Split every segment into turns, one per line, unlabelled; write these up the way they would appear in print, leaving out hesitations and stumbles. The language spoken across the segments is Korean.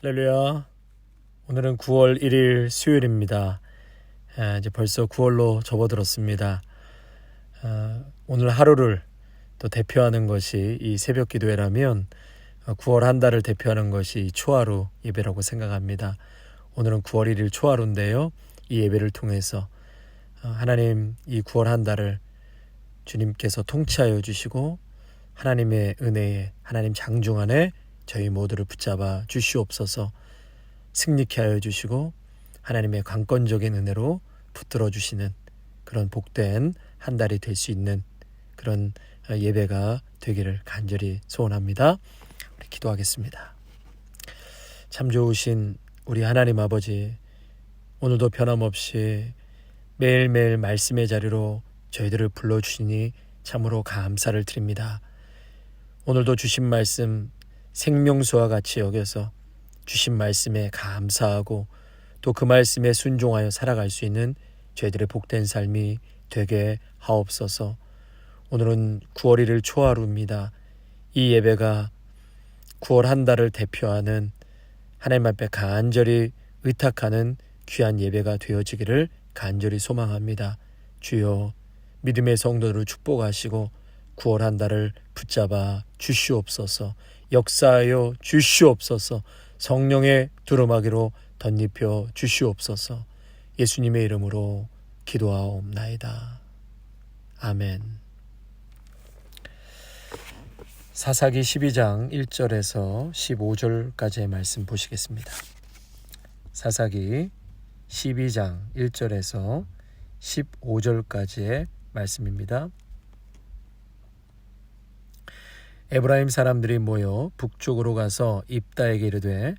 할렐루야. 오늘은 9월 1일 수요일입니다. 이제 벌써 9월로 접어들었습니다. 오늘 하루를 또 대표하는 것이 이 새벽 기도회라면 9월 한 달을 대표하는 것이 초하루 예배라고 생각합니다. 오늘은 9월 1일 초하루인데요. 이 예배를 통해서 하나님 이 9월 한 달을 주님께서 통치하여 주시고 하나님의 은혜에 하나님 장중 안에 저희 모두를 붙잡아 주시옵소서. 승리케 하여 주시고 하나님의 강권적인 은혜로 붙들어 주시는 그런 복된 한 달이 될 수 있는 그런 예배가 되기를 간절히 소원합니다. 우리 기도하겠습니다. 참 좋으신 우리 하나님 아버지, 오늘도 변함없이 매일매일 말씀의 자리로 저희들을 불러주시니 참으로 감사를 드립니다. 오늘도 주신 말씀 생명수와 같이 여겨서 주신 말씀에 감사하고 또 그 말씀에 순종하여 살아갈 수 있는 저희들의 복된 삶이 되게 하옵소서. 오늘은 9월 1일 초하루입니다. 이 예배가 9월 한 달을 대표하는 하나님 앞에 간절히 의탁하는 귀한 예배가 되어지기를 간절히 소망합니다. 주여, 믿음의 성도들을 축복하시고 9월 한 달을 붙잡아 주시옵소서. 역사하여 주시옵소서. 성령의 두루마기로 덧입혀 주시옵소서. 예수님의 이름으로 기도하옵나이다. 아멘. 사사기 12장 1절에서 15절까지의 말씀 보시겠습니다. 사사기 12장 1절에서 15절까지의 말씀입니다. 에브라임 사람들이 모여 북쪽으로 가서 입다에게 이르되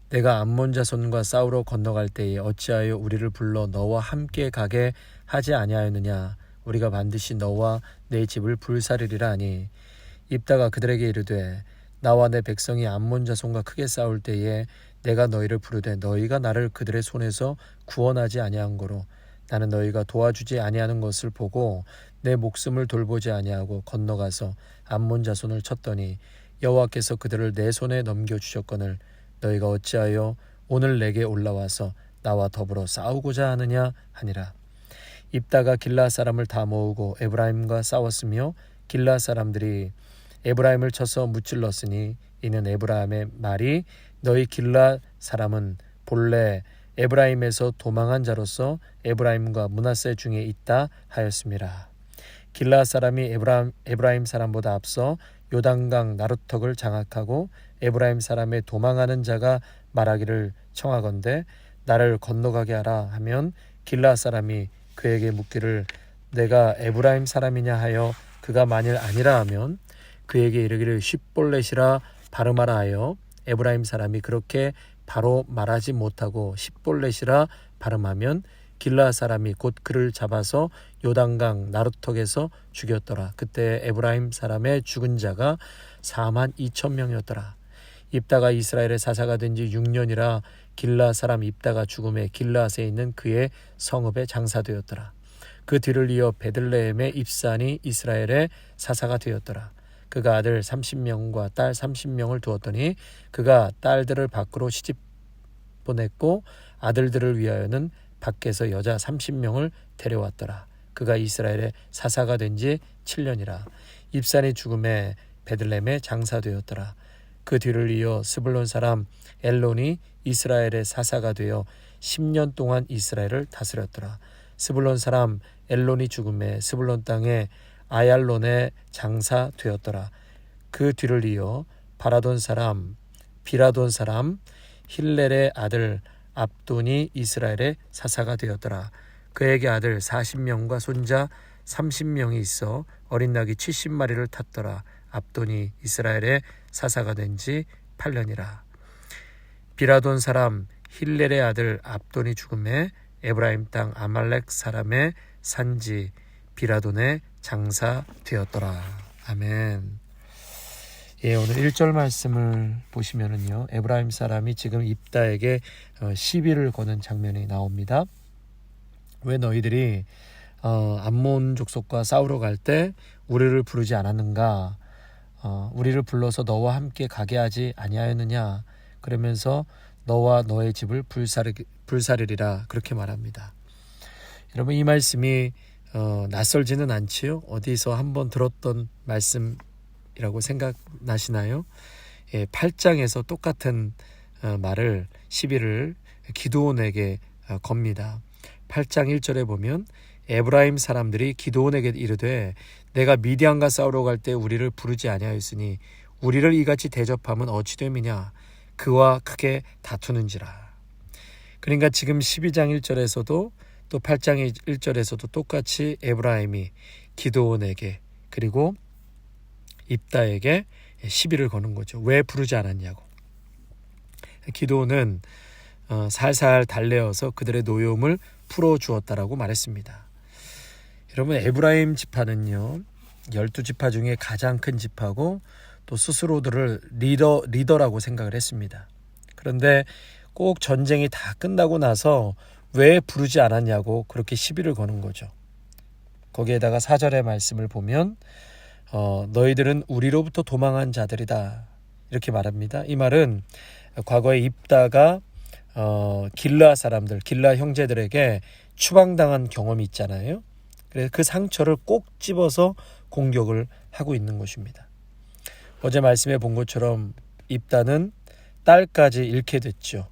내가 암몬 자손과 싸우러 건너갈 때에 어찌하여 우리를 불러 너와 함께 가게 하지 아니하였느냐. 우리가 반드시 너와 내 집을 불사르리라 하니 입다가 그들에게 이르되 나와 내 백성이 암몬 자손과 크게 싸울 때에 내가 너희를 부르되 너희가 나를 그들의 손에서 구원하지 아니한 거로 나는 너희가 도와주지 아니하는 것을 보고 내 목숨을 돌보지 아니하고 건너가서 암몬 자손을 쳤더니 여호와께서 그들을 내 손에 넘겨주셨거늘 너희가 어찌하여 오늘 내게 올라와서 나와 더불어 싸우고자 하느냐 하니라. 입다가 길르앗 사람을 다 모으고 에브라임과 싸웠으며 길르앗 사람들이 에브라임을 쳐서 무찔렀으니 이는 에브라임의 말이 너희 길르앗 사람은 본래 에브라임에서 도망한 자로서 에브라임과 므낫세 중에 있다 하였습니다. 길르앗 사람이 에브라임 사람보다 앞서 요단강 나루턱을 장악하고 에브라임 사람의 도망하는 자가 말하기를 청하건대 나를 건너가게 하라 하면 길르앗 사람이 그에게 묻기를 내가 에브라임 사람이냐 하여 그가 만일 아니라 하면 그에게 이르기를 십볼렛이라 발음하라 하여 에브라임 사람이 그렇게 바로 말하지 못하고 십볼렛이라 발음하면 길르앗 사람이 곧 그를 잡아서 요단강 나루턱에서 죽였더라. 그때 에브라임 사람의 죽은 자가 42,000명이었더라. 입다가 이스라엘의 사사가 된 지 6년이라 길르앗 사람 입다가 죽음에 길르앗에 있는 그의 성읍에 장사되었더라. 그 뒤를 이어 베들레헴의 입산이 이스라엘의 사사가 되었더라. 그가 아들 30명과 딸 30명을 두었더니 그가 딸들을 밖으로 시집 보냈고 아들들을 위하여는 밖에서 여자 30명을 데려왔더라. 그가 이스라엘의 사사가 된 지 7년이라. 입산이 죽음에 베들레헴에 장사되었더라. 그 뒤를 이어 스불론 사람 엘론이 이스라엘의 사사가 되어 10년 동안 이스라엘을 다스렸더라. 스불론 사람 엘론이 죽음에 스불론 땅에 아얄론에 장사되었더라. 그 뒤를 이어 비라돈 사람 힐렐의 아들 압돈이 이스라엘의 사사가 되었더라. 그에게 아들 40명과 손자 30명이 있어 어린 낙이 70마리를 탔더라. 압돈이 이스라엘의 사사가 된 지 8년이라. 비라돈 사람 힐렐의 아들 압돈이 죽음에 에브라임 땅 아말렉 사람의 산지 비라돈에 장사되었더라. 아멘. 오늘 1절 말씀을 보시면은요, 에브라임 사람이 지금 입다에게 시비를 거는 장면이 나옵니다. 왜 너희들이 암몬 족속과 싸우러 갈 때 우리를 부르지 않았는가? 우리를 불러서 너와 함께 가게 하지 아니하였느냐? 그러면서 너와 너의 집을 불사르리라 그렇게 말합니다. 여러분 이 말씀이 낯설지는 않지요? 어디서 한번 들었던 말씀이라고 생각나시나요? 8장에서 똑같은 말을 시비를 기드온에게 겁니다. 8장 1절에 보면 에브라임 사람들이 기드온에게 이르되 내가 미디안과 싸우러 갈 때 우리를 부르지 아니하였으니 우리를 이같이 대접함은 어찌 됨이냐 그와 크게 다투는지라. 그러니까 지금 12장 1절에서도 또 8장 1절에서도 똑같이 에브라임이 기드온에게 그리고 입다에게 시비를 거는 거죠. 왜 부르지 않았냐고. 기드온은 살살 달래어서 그들의 노여움을 풀어주었다라고 말했습니다. 여러분 에브라임 지파는요 12지파 중에 가장 큰 지파고 또 스스로들을 리더라고 생각을 했습니다. 그런데 꼭 전쟁이 다 끝나고 나서 왜 부르지 않았냐고 그렇게 시비를 거는 거죠. 거기에다가 4절의 말씀을 보면 너희들은 우리로부터 도망한 자들이다 이렇게 말합니다. 이 말은 과거에 입다가 길라 사람들, 길라 형제들에게 추방당한 경험이 있잖아요. 그래서 그 상처를 꼭 집어서 공격을 하고 있는 것입니다. 어제 말씀해 본 것처럼 입다는 딸까지 잃게 됐죠.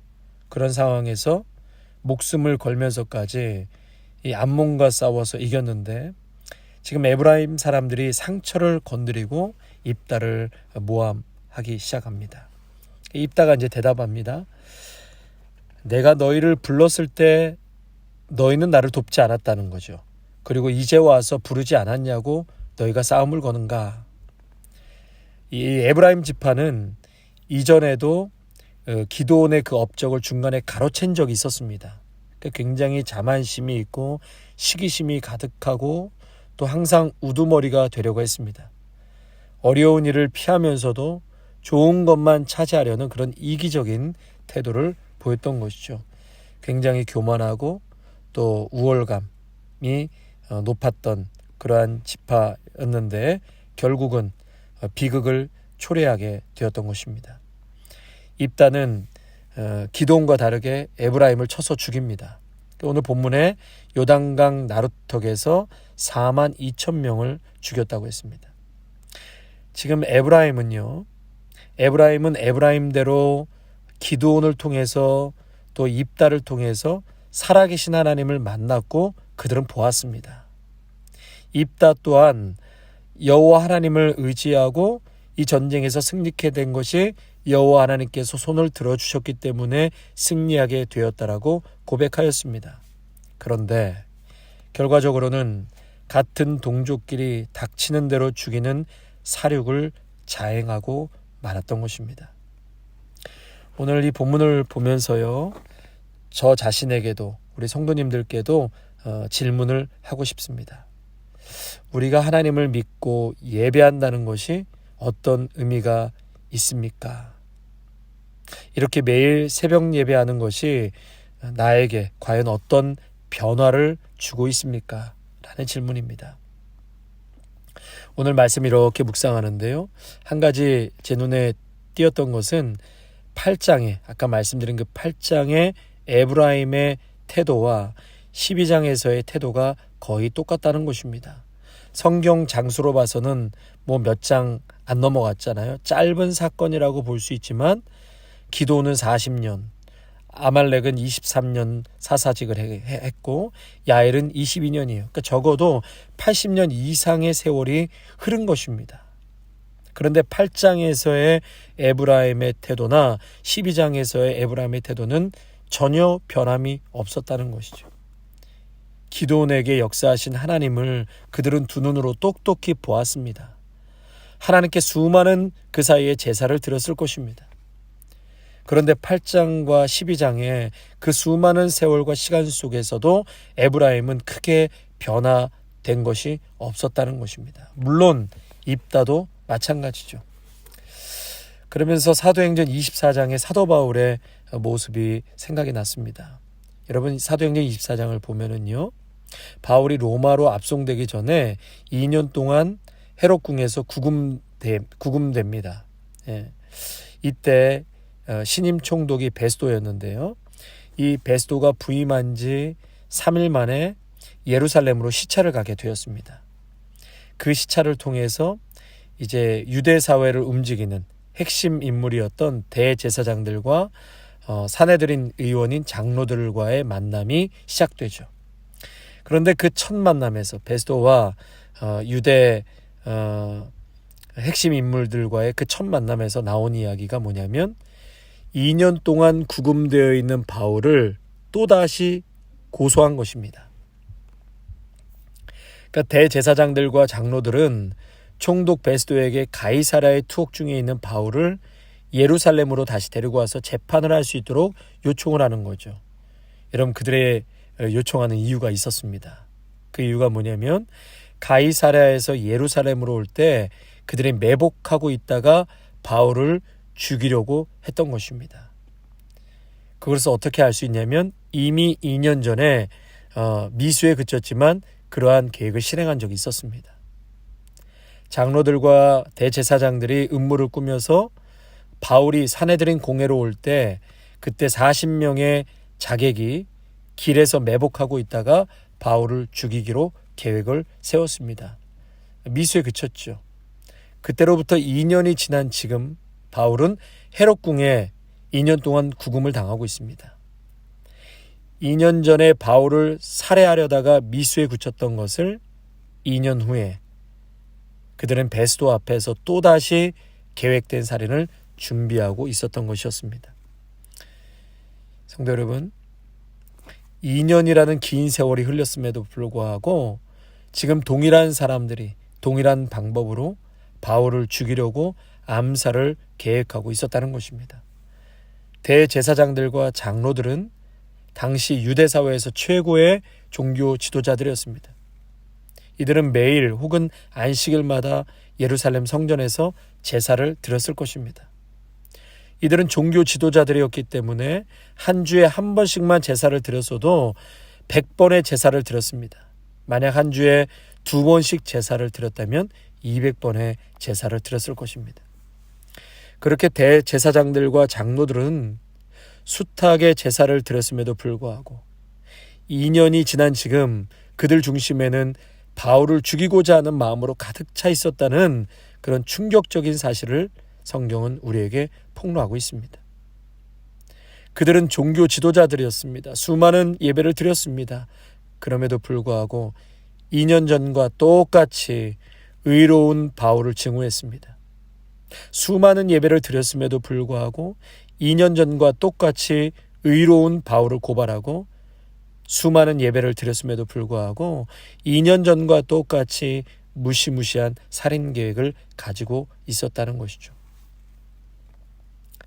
그런 상황에서 목숨을 걸면서까지 이 암몬과 싸워서 이겼는데 지금 에브라임 사람들이 상처를 건드리고 입다를 모함하기 시작합니다. 입다가 이제 대답합니다. 내가 너희를 불렀을 때 너희는 나를 돕지 않았다는 거죠. 그리고 이제 와서 부르지 않았냐고 너희가 싸움을 거는가. 이 에브라임 지파는 이전에도 기드온의 그 업적을 중간에 가로챈 적이 있었습니다. 굉장히 자만심이 있고 시기심이 가득하고 또 항상 우두머리가 되려고 했습니다. 어려운 일을 피하면서도 좋은 것만 차지하려는 그런 이기적인 태도를 보였던 것이죠. 굉장히 교만하고 또 우월감이 높았던 그러한 지파였는데 결국은 비극을 초래하게 되었던 것입니다. 입다는 기드온과 다르게 에브라임을 쳐서 죽입니다. 오늘 본문에 요단강 나루턱에서 4만 2천 명을 죽였다고 했습니다. 지금 에브라임은 에브라임대로 기드온을 통해서 또 입다를 통해서 살아계신 하나님을 만났고 그들은 보았습니다. 입다 또한 여호와 하나님을 의지하고 이 전쟁에서 승리케 된 것이 여호와 하나님께서 손을 들어주셨기 때문에 승리하게 되었다라고 고백하였습니다. 그런데 결과적으로는 같은 동족끼리 닥치는 대로 죽이는 살육을 자행하고 말았던 것입니다. 오늘 이 본문을 보면서요, 저 자신에게도 우리 성도님들께도 질문을 하고 싶습니다. 우리가 하나님을 믿고 예배한다는 것이 어떤 의미가 있습니까? 이렇게 매일 새벽 예배하는 것이 나에게 과연 어떤 변화를 주고 있습니까? 라는 질문입니다. 오늘 말씀 이렇게 묵상하는데요. 한 가지 제 눈에 띄었던 것은 8장에 아까 말씀드린 그 8장의 에브라임의 태도와 12장에서의 태도가 거의 똑같다는 것입니다. 성경 장수로 봐서는 뭐 몇 장 안 넘어갔잖아요. 짧은 사건이라고 볼 수 있지만 기드온은 40년, 아말렉은 23년 사사직을 했고 야엘은 22년이에요. 그러니까 적어도 80년 이상의 세월이 흐른 것입니다. 그런데 8장에서의 에브라임의 태도나 12장에서의 에브라임의 태도는 전혀 변함이 없었다는 것이죠. 기드온에게 역사하신 하나님을 그들은 두 눈으로 똑똑히 보았습니다. 하나님께 수많은 그 사이에 제사를 드렸을 것입니다. 그런데 8장과 12장의 그 수많은 세월과 시간 속에서도 에브라임은 크게 변화된 것이 없었다는 것입니다. 물론 입다도 마찬가지죠. 그러면서 사도행전 24장의 사도 바울의 모습이 생각이 났습니다. 여러분 사도행전 24장을 보면은요, 바울이 로마로 압송되기 전에 2년 동안 헤롯궁에서 구금됩니다. 이때 신임 총독이 베스도였는데요. 이 베스도가 부임한 지 3일 만에 예루살렘으로 시차를 가게 되었습니다. 그 시차를 통해서 이제 유대 사회를 움직이는 핵심 인물이었던 대제사장들과 산헤드린 의원인 장로들과의 만남이 시작되죠. 그런데 그 첫 만남에서 베스도와 유대 핵심 인물들과의 그 첫 만남에서 나온 이야기가 뭐냐면 2년 동안 구금되어 있는 바울을 또다시 고소한 것입니다. 그러니까 대제사장들과 장로들은 총독 베스도에게 가이사랴에 투옥 중에 있는 바울을 예루살렘으로 다시 데리고 와서 재판을 할 수 있도록 요청을 하는 거죠. 여러분, 그들의 요청하는 이유가 있었습니다. 그 이유가 뭐냐면 가이사랴에서 예루살렘으로 올 때 그들이 매복하고 있다가 바울을 죽이려고 했던 것입니다. 그것을 어떻게 알 수 있냐면 이미 2년 전에 미수에 그쳤지만 그러한 계획을 실행한 적이 있었습니다. 장로들과 대제사장들이 음모를 꾸며서 바울이 산헤드린 공회로 올 때 그때 40명의 자객이 길에서 매복하고 있다가 바울을 죽이기로 계획을 세웠습니다. 미수에 그쳤죠. 그때로부터 2년이 지난 지금 바울은 헤롯궁에 2년 동안 구금을 당하고 있습니다. 2년 전에 바울을 살해하려다가 미수에 그쳤던 것을 2년 후에 그들은 베스도 앞에서 또다시 계획된 살인을 준비하고 있었던 것이었습니다. 성도 여러분, 2년이라는 긴 세월이 흘렸음에도 불구하고 지금 동일한 사람들이 동일한 방법으로 바울을 죽이려고 암살을 계획하고 있었다는 것입니다. 대제사장들과 장로들은 당시 유대사회에서 최고의 종교 지도자들이었습니다. 이들은 매일 혹은 안식일마다 예루살렘 성전에서 제사를 드렸을 것입니다. 이들은 종교 지도자들이었기 때문에 한 주에 한 번씩만 제사를 드렸어도 100번의 제사를 드렸습니다. 만약 한 주에 2번씩 제사를 드렸다면 200번의 제사를 드렸을 것입니다. 그렇게 대제사장들과 장로들은 숱하게 제사를 드렸음에도 불구하고 2년이 지난 지금 그들 중심에는 바울을 죽이고자 하는 마음으로 가득 차 있었다는 그런 충격적인 사실을 성경은 우리에게 폭로하고 있습니다. 그들은 종교 지도자들이었습니다. 수많은 예배를 드렸습니다. 그럼에도 불구하고 2년 전과 똑같이 의로운 바울을 증오했습니다. 수많은 예배를 드렸음에도 불구하고 2년 전과 똑같이 의로운 바울을 고발하고 수많은 예배를 드렸음에도 불구하고 2년 전과 똑같이 무시무시한 살인 계획을 가지고 있었다는 것이죠.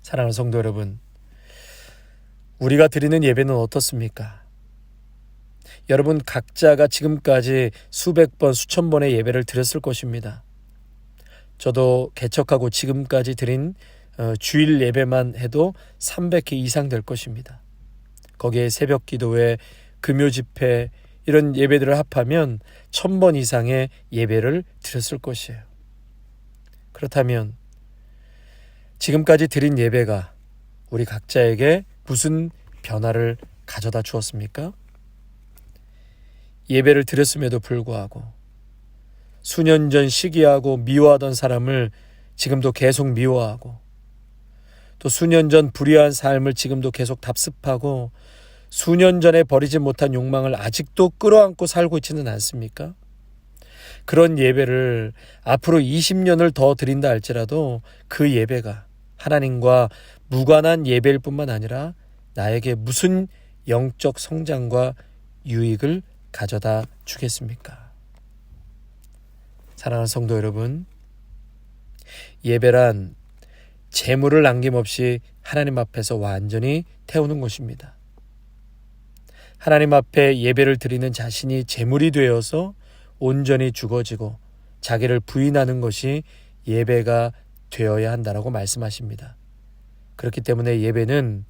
사랑하는 성도 여러분, 우리가 드리는 예배는 어떻습니까? 여러분 각자가 지금까지 수백 번, 수천 번의 예배를 드렸을 것입니다. 저도 개척하고 지금까지 드린 주일 예배만 해도 300회 이상 될 것입니다. 거기에 새벽 기도회, 금요 집회 이런 예배들을 합하면 1000번 이상의 예배를 드렸을 것이에요. 그렇다면 지금까지 드린 예배가 우리 각자에게 무슨 변화를 가져다 주었습니까? 예배를 드렸음에도 불구하고 수년 전 시기하고 미워하던 사람을 지금도 계속 미워하고 또 수년 전 불의한 삶을 지금도 계속 답습하고 수년 전에 버리지 못한 욕망을 아직도 끌어안고 살고 있지는 않습니까? 그런 예배를 앞으로 20년을 더 드린다 할지라도 그 예배가 하나님과 무관한 예배일 뿐만 아니라 나에게 무슨 영적 성장과 유익을 가져다 주겠습니까? 사랑하는 성도 여러분, 예배란 재물을 남김없이 하나님 앞에서 완전히 태우는 것입니다. 하나님 앞에 예배를 드리는 자신이 재물이 되어서 온전히 죽어지고 자기를 부인하는 것이 예배가 되어야 한다라고 말씀하십니다. 그렇기 때문에 예배는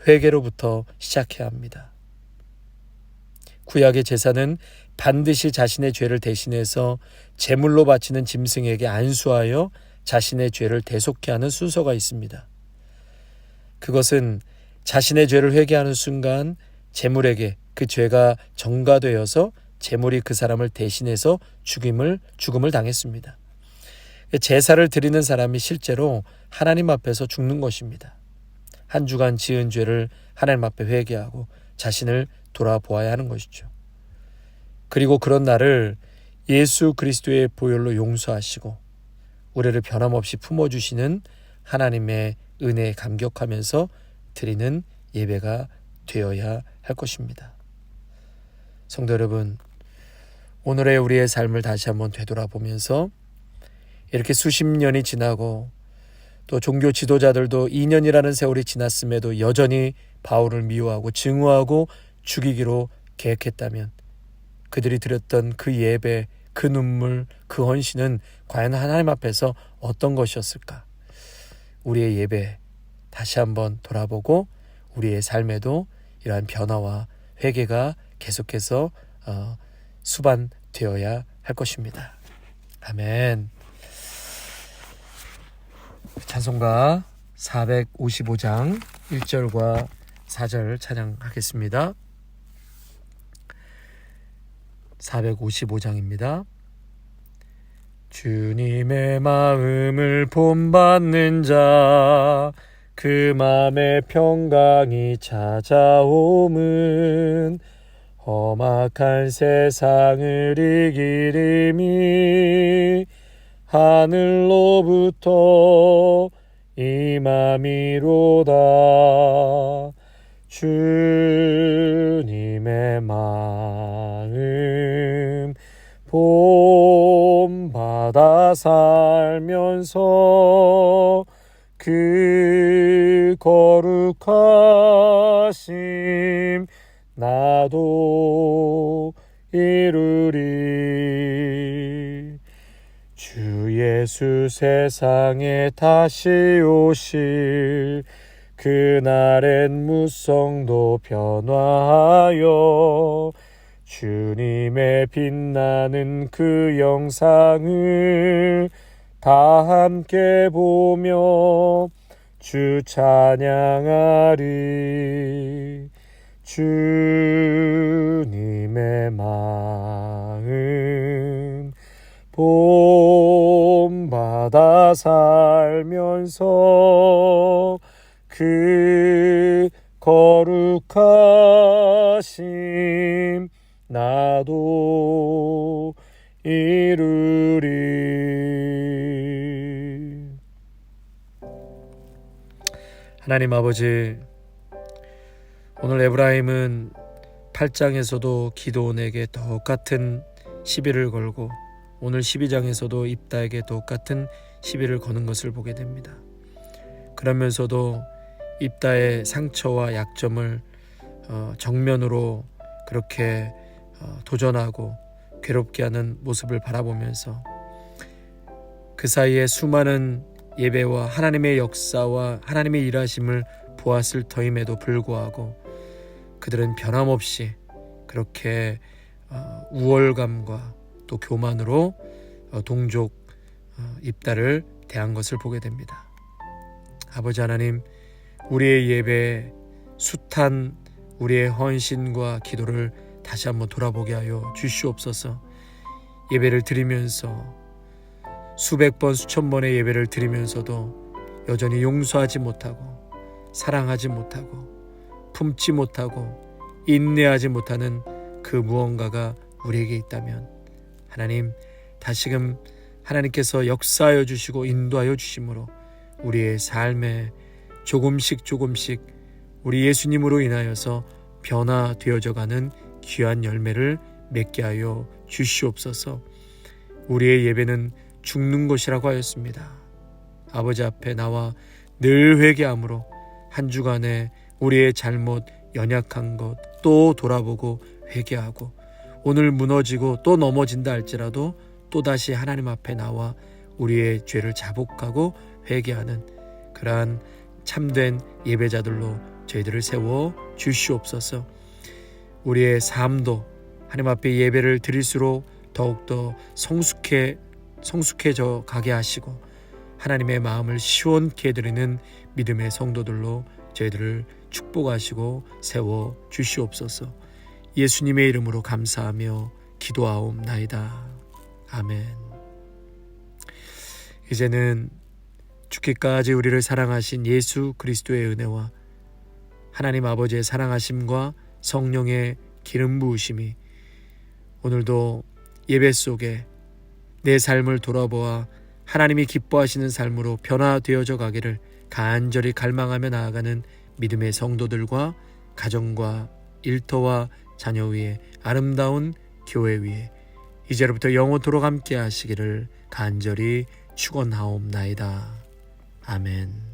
회개로부터 시작해야 합니다. 구약의 제사는 반드시 자신의 죄를 대신해서 제물로 바치는 짐승에게 안수하여 자신의 죄를 대속케 하는 순서가 있습니다. 그것은 자신의 죄를 회개하는 순간 제물에게 그 죄가 전가되어서 제물이 그 사람을 대신해서 죽음을 당했습니다. 제사를 드리는 사람이 실제로 하나님 앞에서 죽는 것입니다. 한 주간 지은 죄를 하나님 앞에 회개하고 자신을 돌아보아야 하는 것이죠. 그리고 그런 나를 예수 그리스도의 보혈로 용서하시고 우리를 변함없이 품어주시는 하나님의 은혜에 감격하면서 드리는 예배가 되어야 할 것입니다. 성도 여러분, 오늘의 우리의 삶을 다시 한번 되돌아보면서 이렇게 수십 년이 지나고 또 종교 지도자들도 2년이라는 세월이 지났음에도 여전히 바울을 미워하고 증오하고 죽이기로 계획했다면 그들이 드렸던 그 예배, 그 눈물, 그 헌신은 과연 하나님 앞에서 어떤 것이었을까? 우리의 예배 다시 한번 돌아보고 우리의 삶에도 이러한 변화와 회개가 계속해서 수반되어야 할 것입니다. 아멘. 찬송가 455장 1절과 4절 찬양하겠습니다. 455장입니다. 주님의 마음을 본받는 자, 그 마음의 평강이 찾아옴은 험악한 세상을 이기림이 하늘로부터 임함이로다. 주님의 마음 본받아 살면서 그 거룩하심 나도 이루리. 주 예수 세상에 다시 오실 그날엔 무성도 변화하여 주님의 빛나는 그 영상을 다 함께 보며 주 찬양하리. 주님의 마음 본받아 살면서 그 거룩하심 나도 이루리. 하나님 아버지, 오늘 에브라임은 8장에서도 기드온에게 똑같은 시비를 걸고 오늘 12장에서도 입다에게 똑같은 시비를 거는 것을 보게 됩니다. 그러면서도 입다의 상처와 약점을 정면으로 그렇게 도전하고 괴롭게 하는 모습을 바라보면서 그 사이에 수많은 예배와 하나님의 역사와 하나님의 일하심을 보았을 터임에도 불구하고 그들은 변함없이 그렇게 우월감과 또 교만으로 동족 입다를 대한 것을 보게 됩니다. 아버지 하나님, 우리의 예배에 숱한 우리의 헌신과 기도를 다시 한번 돌아보게 하여 주시옵소서. 예배를 드리면서 수백 번 수천 번의 예배를 드리면서도 여전히 용서하지 못하고 사랑하지 못하고 품지 못하고 인내하지 못하는 그 무언가가 우리에게 있다면 하나님, 다시금 하나님께서 역사하여 주시고 인도하여 주심으로 우리의 삶에 조금씩 우리 예수님으로 인하여서 변화되어져가는 귀한 열매를 맺게 하여 주시옵소서. 우리의 예배는 죽는 것이라고 하였습니다. 아버지 앞에 나와 늘 회개함으로 한 주간에 우리의 잘못 연약한 것 또 돌아보고 회개하고 오늘 무너지고 또 넘어진다 할지라도 또다시 하나님 앞에 나와 우리의 죄를 자복하고 회개하는 그러한 참된 예배자들로 저희들을 세워 주시옵소서. 우리의 삶도 하나님 앞에 예배를 드릴수록 더욱더 성숙해져 가게 하시고 하나님의 마음을 시원케 드리는 믿음의 성도들로 저희들을 축복하시고 세워 주시옵소서. 예수님의 이름으로 감사하며 기도하옵나이다. 아멘. 이제는 죽기까지 우리를 사랑하신 예수 그리스도의 은혜와 하나님 아버지의 사랑하심과 성령의 기름 부으심이 오늘도 예배 속에 내 삶을 돌아보아 하나님이 기뻐하시는 삶으로 변화되어져 가기를 간절히 갈망하며 나아가는 믿음의 성도들과 가정과 일터와 자녀 위에, 아름다운 교회 위에 이제로부터 영원토록 함께 하시기를 간절히 축원하옵나이다. 아멘.